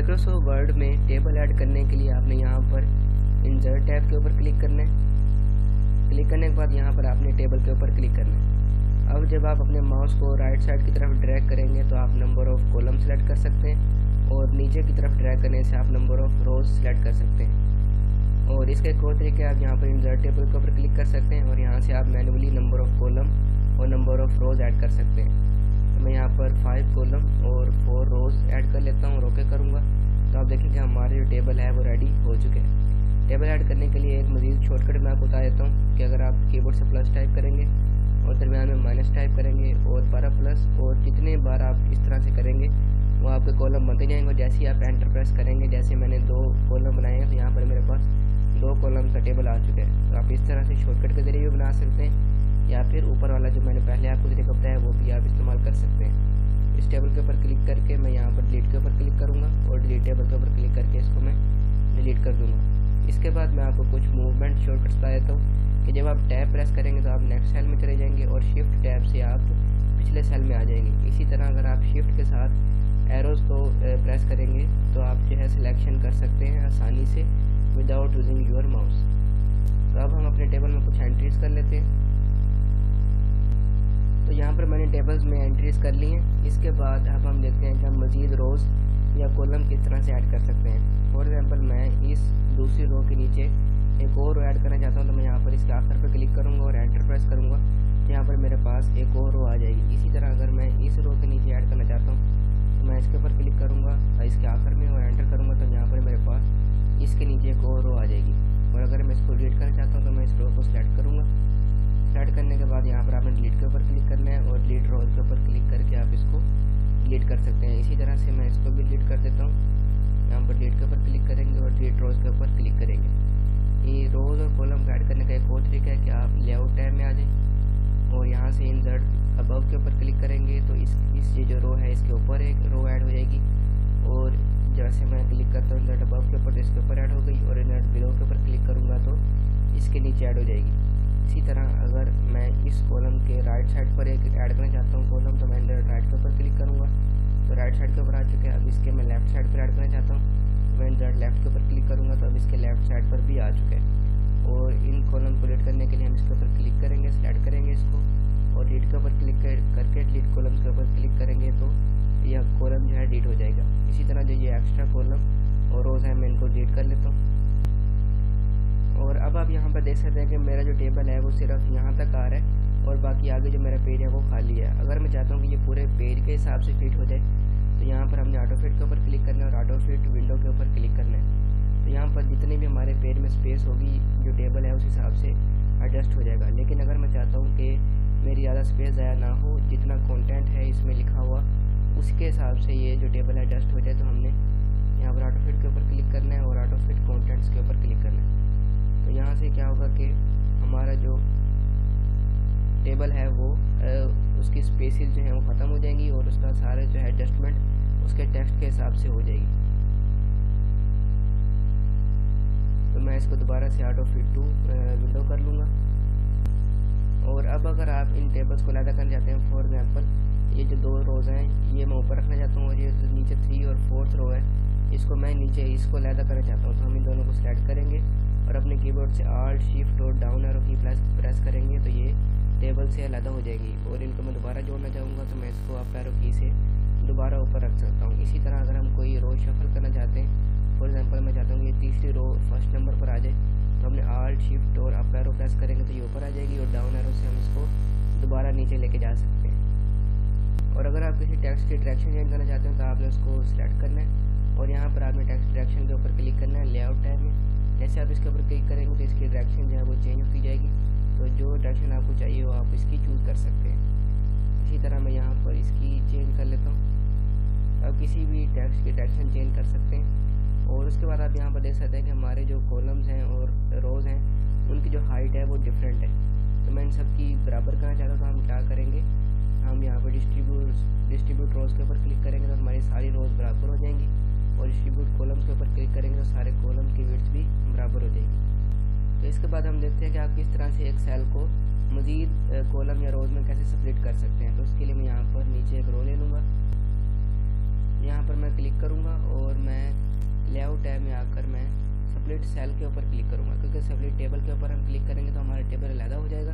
Microsoft word में table add करने के लिए आपने यहाँ पर इंसर्ट टैब के ऊपर क्लिक करना है। क्लिक करने के बाद यहाँ पर आपने टेबल के ऊपर क्लिक करना है। अब जब आप अपने माउस को राइट साइड की तरफ ड्रैग करेंगे तो आप नंबर ऑफ कॉलम सेलेक्ट कर सकते हैं और नीचे की तरफ ड्रैग करने से आप नंबर ऑफ रोज सेलेक्ट कर सकते हैं। और इसके एक और तरीके आप यहाँ पर इंसर्ट टेबल के ऊपर क्लिक कर सकते हैं और यहाँ से आप मैन्युअली नंबर ऑफ कॉलम और नंबर ऑफ रोज ऐड कर सकते हैं। तो मैं यहाँ पर 5 कॉलम और 4 रोज ऐड कर लेता हूँ और ओके करूँगा। तो आप देखेंगे हमारे जो टेबल है वो रेडी हो चुके हैं। टेबल ऐड करने के लिए एक मज़ीद शॉर्टकट मैं आपको बता देता हूँ कि अगर आप कीबोर्ड से प्लस टाइप करेंगे और दरमियान में माइनस टाइप करेंगे और 12 प्लस और जितने बार आप इस तरह से करेंगे वो आपके कॉलम बनते जाएंगे। और जैसे ही आप एंटर प्रेस करेंगे, जैसे मैंने 2 कॉलम बनाए हैं तो यहाँ पर मेरे पास 2 कॉलम का टेबल आ चुका है। तो आप इस तरह से शॉर्टकट के जरिए भी बना सकते हैं या फिर ऊपर वाला जो मैंने पहले आपको तरीका बताया वो भी आप इस्तेमाल कर सकते हैं। इस टेबल के ऊपर क्लिक करके मैं यहाँ पर डिलीट के ऊपर क्लिक करूँगा और डिलीट टेबल के ऊपर क्लिक करके इसको मैं डिलीट कर दूँगा। इसके बाद मैं आपको कुछ मूवमेंट शॉर्टकट्स बता देता हूँ कि जब आप टैब प्रेस करेंगे तो आप नेक्स्ट सेल में चले जाएंगे और शिफ्ट टैब से आप पिछले सेल में आ जाएंगे। इसी तरह अगर आप शिफ्ट के साथ एरोज को प्रेस करेंगे तो आप जो है सिलेक्शन कर सकते हैं आसानी से विदाउट यूजिंग योर माउस। तो अब हम अपने टेबल में कुछ एंट्रीज कर लेते हैं। तो यहाँ पर मैंने टेबल्स में एंट्रीज कर ली हैं। इसके बाद अब हम देखते हैं कि हम मज़ीद रोज या कॉलम किस तरह से ऐड कर सकते हैं। फॉर एग्जांपल मैं इस दूसरी रो के नीचे एक और रो ऐड करना चाहता हूँ तो मैं यहाँ पर इसके आखिर पर क्लिक करूँगा और एंटर प्रेस करूँगा। यहाँ पर मेरे पास एक और रो आ जाएगी। इसी तरह अगर मैं इस रो के नीचे ऐड करना चाहता हूँ तो मैं इसके ऊपर क्लिक करूँगा इसके आखिर में और एंटर करूँगा तो यहाँ पर मेरे पास इसके नीचे एक और रो आ जाएगी। और अगर मैं इसको डिलीट करना चाहता हूँ तो मैं इस रो को सिलेक्ट करूँगा। सेलेक्ट करने के बाद यहाँ पर आपने डिलीट के ऊपर क्लिक करना है और डिलीट रोज के ऊपर क्लिक करके आप इसको डिलीट कर सकते हैं। इसी तरह से मैं इसको भी डिलीट कर देता हूँ। यहाँ पर डिलीट के ऊपर क्लिक करेंगे और डिलीट रोज के ऊपर क्लिक करेंगे। ये रोज और कॉलम ऐड करने का एक और तरीका है कि आप लेआउट टैब में आ जाएं और यहाँ से इंसर्ट अबव के ऊपर क्लिक करेंगे तो इस ये जो रो है इसके ऊपर एक रो ऐड हो जाएगी। और जैसे मैं क्लिक करता हूँ इंसर्ट अबव के ऊपर तो इसके ऊपर ऐड हो गई और इंसर्ट बिलो के ऊपर क्लिक करूँगा तो इसके नीचे ऐड हो जाएगी। इसी तरह अगर मैं इस कॉलम के राइट साइड पर एक ऐड करना चाहता हूँ कॉलम तो मैं राइट के ऊपर क्लिक करूँगा तो राइट साइड के ऊपर आ चुके हैं। अब इसके मैं लेफ्ट साइड पर ऐड करना चाहता हूँ तो मैं इंसर्ट लेफ्ट के ऊपर क्लिक करूँगा तो अब इसके लेफ्ट साइड पर भी आ चुके हैं। और इन कॉलम को डिलीट करने के लिए हम इसके ऊपर क्लिक करेंगे, सेलेक्ट करेंगे इसको और डिलीट के ऊपर क्लिक करके डिलीट कॉलम के ऊपर क्लिक करेंगे तो यह कॉलम जो है डिलीट हो जाएगा। इसी तरह जो ये एक्स्ट्रा कॉलम और रोज है मैं इनको डिलीट कर लेता हूँ। और अब आप यहाँ पर देख सकते हैं कि मेरा जो टेबल है वो सिर्फ यहाँ तक आ रहा है और बाकी आगे जो मेरा पेज है वो खाली है। अगर मैं चाहता हूँ कि ये पूरे पेज के हिसाब से फिट हो जाए तो यहाँ पर हमने ऑटो फिट के ऊपर क्लिक करना है और ऑटो फिट विंडो के ऊपर क्लिक करना है। तो यहाँ पर जितनी भी हमारे पेज में स्पेस होगी जो टेबल है उस हिसाब से एडजस्ट हो जाएगा। लेकिन अगर मैं चाहता हूँ कि मेरी ज़्यादा स्पेस ज़ाया ना हो, जितना कंटेंट है इसमें लिखा हुआ उसके हिसाब से ये जो टेबल एडजस्ट हो जाए तो हमने यहाँ पर ऑटो फिट के ऊपर क्लिक करना है और ऑटो फिट कंटेंट्स के ऊपर क्लिक करना है। तो यहाँ से क्या होगा कि हमारा जो टेबल है वो उसकी स्पेसेस जो है वो ख़त्म हो जाएंगी और उसका सारे जो है एडजस्टमेंट उसके टेक्स्ट के हिसाब से हो जाएगी। तो मैं इसको दोबारा से ऑटो फिट टू विंडो कर लूँगा। और अब अगर आप इन टेबल्स को अलग करना चाहते हैं, फॉर एग्जांपल ये जो 2 रोज़ हैं ये मैं ऊपर रखना चाहता हूँ और ये नीचे 3 और 4th रो है इसको मैं नीचे इसको अलग करना चाहता हूँ तो हम इन दोनों को सिलेक्ट करेंगे और अपने कीबोर्ड से Alt Shift और डाउन एरो की प्रेस करेंगे तो ये टेबल से अलग हो जाएगी। और इनको मैं दोबारा जोड़ना चाहूँगा तो मैं इसको अप एरो की से दोबारा ऊपर रख सकता हूँ। इसी तरह अगर हम कोई रो शफल करना चाहते हैं, फॉर एग्जांपल मैं चाहता हूँ ये तीसरी रो फर्स्ट नंबर पर आ जाए तो हमने Alt Shift और अप एरो प्रेस करेंगे तो ये ऊपर आ जाएगी और डाउन एरो से हम इसको दोबारा नीचे लेके जा सकते हैं। और अगर आप किसी टेक्स्ट की डायरेक्शन चेंज करना चाहते हैं तो आपने उसको सिलेक्ट करना है और यहाँ पर आपने टेक्स्ट डायरेक्शन के ऊपर क्लिक करना है लेआउट टैब में। जैसे आप इसके ऊपर क्लिक करेंगे तो इसकी डायरेक्शन जो है वो चेंज होती जाएगी। तो जो डायरेक्शन आपको चाहिए वो आप इसकी चूज़ कर सकते हैं। इसी तरह मैं यहाँ पर इसकी चेंज कर लेता हूँ। अब किसी भी टेक्स्ट की डायरेक्शन चेंज कर सकते हैं। और उसके बाद आप यहाँ पर देख सकते हैं कि हमारे जो कॉलम्स हैं और रोज़ हैं उनकी जो हाइट है वो डिफरेंट है। तो मैं इन सब की बराबर करना चाहता हूँ तो हम क्या करेंगे, हम यहाँ पर डिस्ट्रीब्यूट रोज़ के ऊपर क्लिक करेंगे तो हमारी सारी रोज़ बराबर हो जाएंगी और डिस्ट्रीब्यूट कॉलम्स के ऊपर क्लिक करेंगे तो सारे कॉलम की विड्थ भी बराबर हो जाएगी। तो इसके बाद हम देखते हैं कि आप किस तरह से एक सेल को मज़ीद कॉलम या रोज़ में कैसे स्प्लिट कर सकते हैं। तो उसके लिए मैं यहाँ पर नीचे एक रो ले लूँगा, यहाँ पर मैं क्लिक करूँगा और मैं सेपरेट सेल के ऊपर क्लिक करूँगा, क्योंकि सेपरेट टेबल के ऊपर हम क्लिक करेंगे तो हमारा टेबल अलग हो जाएगा।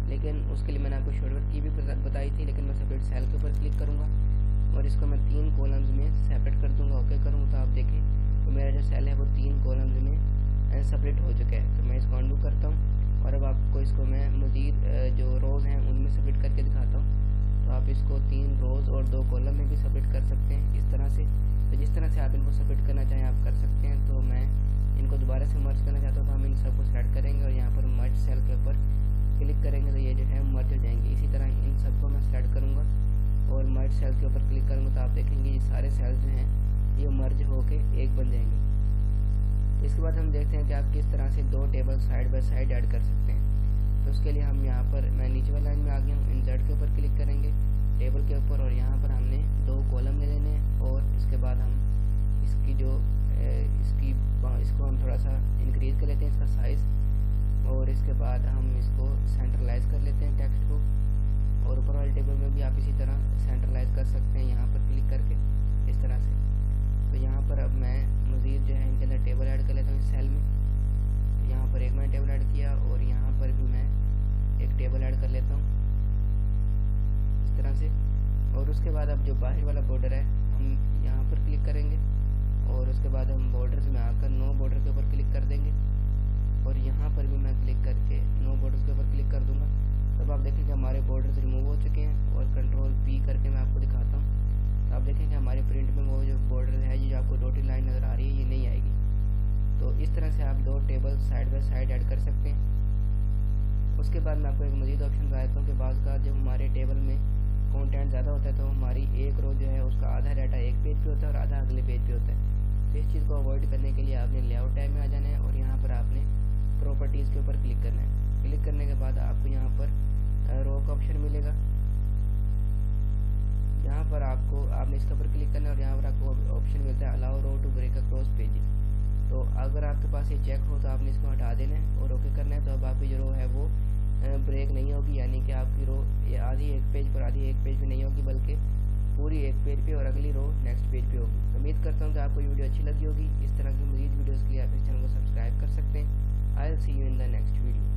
लेकिन उसके लिए मैंने आपको शॉर्टकट की भी बताई थी, लेकिन मैं सेपरेट सेल के ऊपर क्लिक करूँगा और इसको मैं 3 कॉलम्स में सेपरेट कर दूँगा। ओके करूँगा तो आप देखें तो मेरा जो सेल है वो 3 कॉलम्स में सेपरेट हो चुका है। तो मैं इसको अंडू करता हूँ और अब आपको इसको मैं मज़ीद जो रोज़ हैं उनमें सेपरेट करके दिखाता हूँ। तो आप इसको 3 रोज़ और 2 कॉलम में भी सेपरेट कर सकते हैं इस तरह से। तो जिस तरह से आप इनको सेपरेट करना चाहें आप कर सकते हैं। तो मैं इनको दोबारा से मर्ज करना चाहता हूँ, तो हम इन सबको सेलेक्ट करेंगे और यहाँ पर मर्ज सेल के ऊपर क्लिक करेंगे तो ये जो है मर्ज हो जाएंगे। इसी तरह इन सबको मैं सेलेक्ट करूँगा और मर्ज सेल के ऊपर क्लिक करूँगा तो आप देखेंगे ये सारे सेल्स जो हैं ये मर्ज होके एक बन जाएंगे। इसके बाद हम देखते हैं कि आप किस तरह से 2 table side by side add कर सकते हैं। तो उसके लिए हम यहाँ पर मैं नीचे वाली लाइन में आ गया हूँ, इंसर्ट के ऊपर क्लिक करेंगे टेबल के ऊपर और यहाँ पर हमने 2 कॉलम ले लेने हैं और इसके बाद हम इसकी जो इसको हम थोड़ा सा इंक्रीज़ कर लेते हैं इसका साइज़ और इसके बाद हम इसको सेंट्रलाइज कर लेते हैं टेक्स्ट को। और ऊपर वाले टेबल में भी आप इसी तरह सेंट्रलाइज कर सकते हैं यहाँ पर क्लिक करके इस तरह से। तो यहाँ पर अब मैं मज़ीद जो है इनके अंदर टेबल ऐड कर लेता हूँ इस सेल में। तो यहाँ पर एक मैंने टेबल ऐड किया और यहाँ पर भी मैं एक टेबल ऐड कर लेता हूँ इस तरह से। और उसके बाद अब जो बाहर वाला बॉर्डर है हम यहाँ पर क्लिक करेंगे और उसके बाद हम बॉर्डर्स में आकर नो बॉर्डर के ऊपर क्लिक कर देंगे और यहाँ पर भी मैं क्लिक करके नो बॉर्डर्स के ऊपर क्लिक कर दूँगा। तब आप देखेंगे हमारे बॉर्डर्स रिमूव हो चुके हैं और कंट्रोल P करके मैं आपको दिखाता हूँ। तो आप देखेंगे हमारे प्रिंट में वो जो बॉर्डर है जो आपको डॉटेड लाइन नज़र आ रही है ये नहीं आएगी। तो इस तरह से आप 2 table side by side add कर सकते हैं। उसके बाद मैं आपको एक मज़ीद ऑप्शन बताता हूँ कि बाज़ का जब हमारे टेबल में कंटेंट ज़्यादा होता है तो हमारी एक रो जो है उसका आधा डाटा एक पेज पे होता है और आधा अगले पेज पे होता है। तो इस चीज़ को अवॉइड करने के लिए आपने लेआउट टैब में आ जाना है और यहाँ पर आपने प्रॉपर्टीज़ के ऊपर क्लिक करना है। क्लिक करने के बाद आपको यहाँ पर रो का ऑप्शन मिलेगा। यहाँ पर आपने इसके ऊपर क्लिक करना है और यहाँ पर आपको ऑप्शन मिलता है allow row to break across pages. तो अगर आपके पास ये चेक हो तो आपने इसको हटा देना है और ओके करना है। तो अब आपकी जो रो है वो ब्रेक नहीं होगी, यानी कि आपकी रो ये आधी एक पेज पर आधी एक पेज पे नहीं होगी बल्कि पूरी एक पेज पे और अगली रो नेक्स्ट पेज पे होगी। तो उम्मीद करता हूँ कि आपको वीडियो अच्छी लगी होगी। इस तरह की मज़ीद वीडियोज़ के लिए आप इस चैनल को सब्सक्राइब कर सकते हैं। I will see you in the next video.